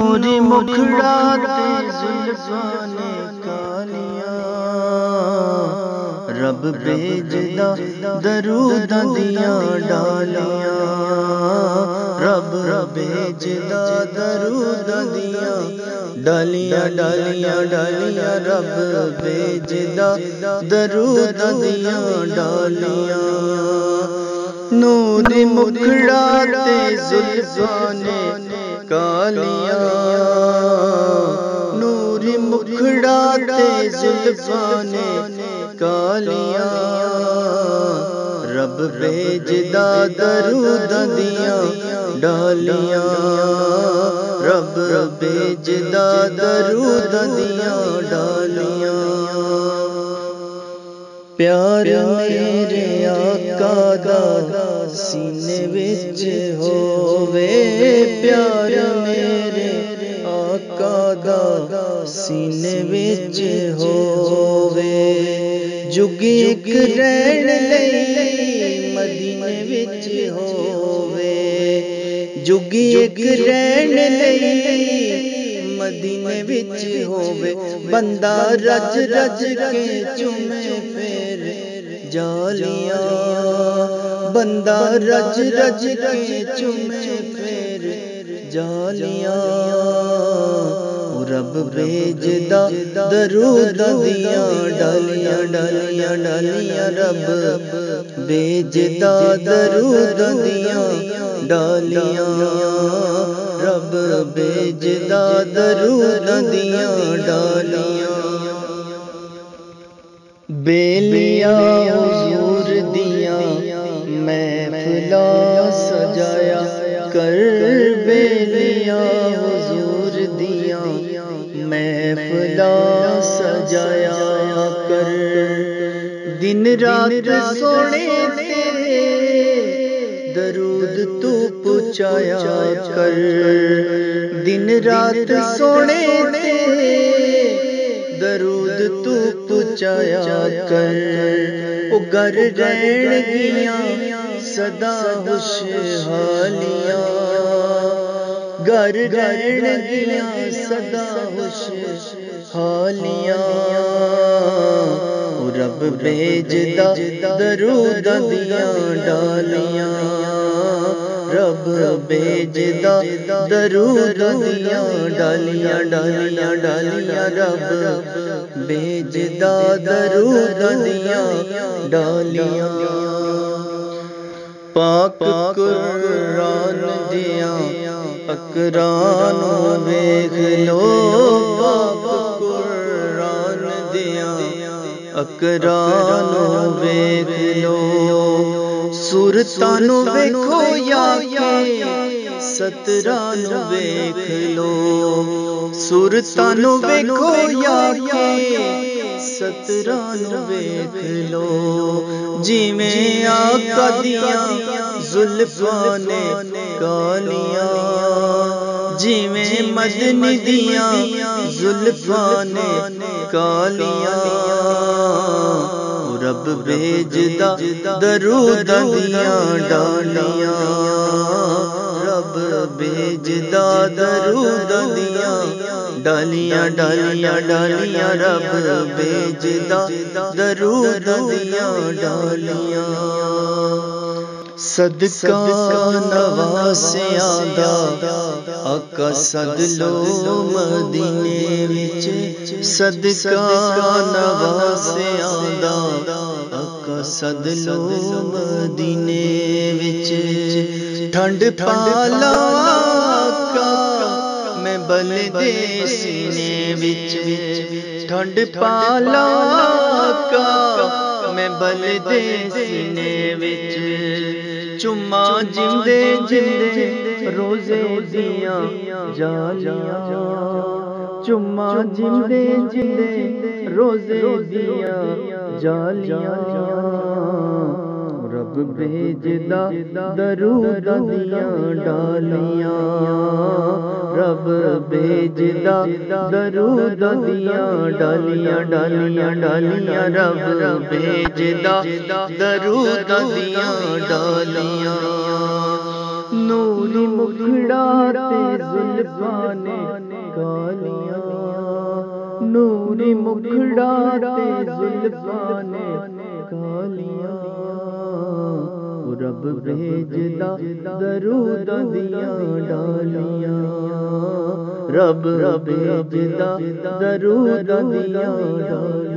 نور مکھڑا تے زلفاں نے کالیاں، رب بھیجدا دروداں دیاں ڈالیاں، رب بھیجدا دروداں دیاں ڈالیاں ڈالیاں ڈالیاں، رب بھیجدا دروداں دیاں ڈالیاں۔ نور مکھڑا تے زلفاں نے کالیاں، نور مکھڑا تے زلفاں نے کالیاں، رب بھیجدا دروداں دیاں ڈالیاں، رب بھیجدا دروداں دیاں ڈالیاں۔ پیار میرے آقا دا سینے وچ ہووے، پیار میرے آقا دا سینے وچ ہووے، جگی اک رہن لئی مدینے وچ ہووے، جگی اک رہن لئی مدینے وچ ہووے، بندہ رج رج کے چومے پھر جالیاں، بندہ رج رج کے چومے پھر جالیاں، رب بھیجدا دروداں دیاں ڈالیاں ڈالیاں ڈالیاں، رب بھیجدا دروداں دیاں ڈالیاں، رب بھیجدا دروداں دیاں ڈالیاں۔ بیلیاں حضور دیاں محفلاں سجایا کر، بیلیاں حضور دیاں محفلاں سجایا کر، دن رات سونے تے درود تو پہنچایا کر، دن رات سونے تے درود تو پہنچایا کر، او گھر رہن گیاں سدا خوشحالیاں، گھر رہن گیاں سدا خوشحالیاں، رب بھیجدا دروداں دیاں ڈالیاں، رب بھیجدا دروداں دیاں ڈالیاں ڈالیاں ڈالیاں، رب بھیجدا دروداں دیاں ڈالیاں۔ پاک قرآن دیاں اقراء نوں ویکھ لو، پاک قرآن دیاں اقراء نوں ویکھ لو، سورتاں نوں ویکھو یا کہ سطراں نوں ویکھ لو، سورتاں نوں ویکھو یا کہ سطراں نوں ویکھ لو، جویں آقا دیاں زلفاں نے کالیاں، جویں مدنی دیاں زلفاں نے کالیاں، رب بھیجدا دروداں دیاں ڈالیاں، رب بھیجدا دروداں دیاں ڈالیاں ڈالیاں ڈالیاں، رب بھیجدا دروداں دیاں ڈالیاں۔ صدقہ نواسیاں دا آقا سد لو مدینے وچ، صدقہ نواسیاں دا آقا سد لو مدینے وچ، ٹھنڈ پالا آقا میں بلدے سینے وچ، ٹھنڈ پالا آقا میں بلدے سینے وچ، چما جندے جندے روزے دیاں جالیاں، چما جندے جندے روزے دیاں جالیاں، رب بھیجدا دروداں دیاں ڈالیاں، رب بھیجدا دروداں دیاں ڈالیاں ڈالیاں ڈالیاں، رب بھیجدا دروداں دیاں ڈالیاں۔ نوری مکھڑا تے زلفاں نے کالیاں، نوری مکھڑا تے زلفاں نے کالیاں، رب بھیجدا درود دیاں ڈالیاں، رب بھیجدا درود دیاں ڈالیاں۔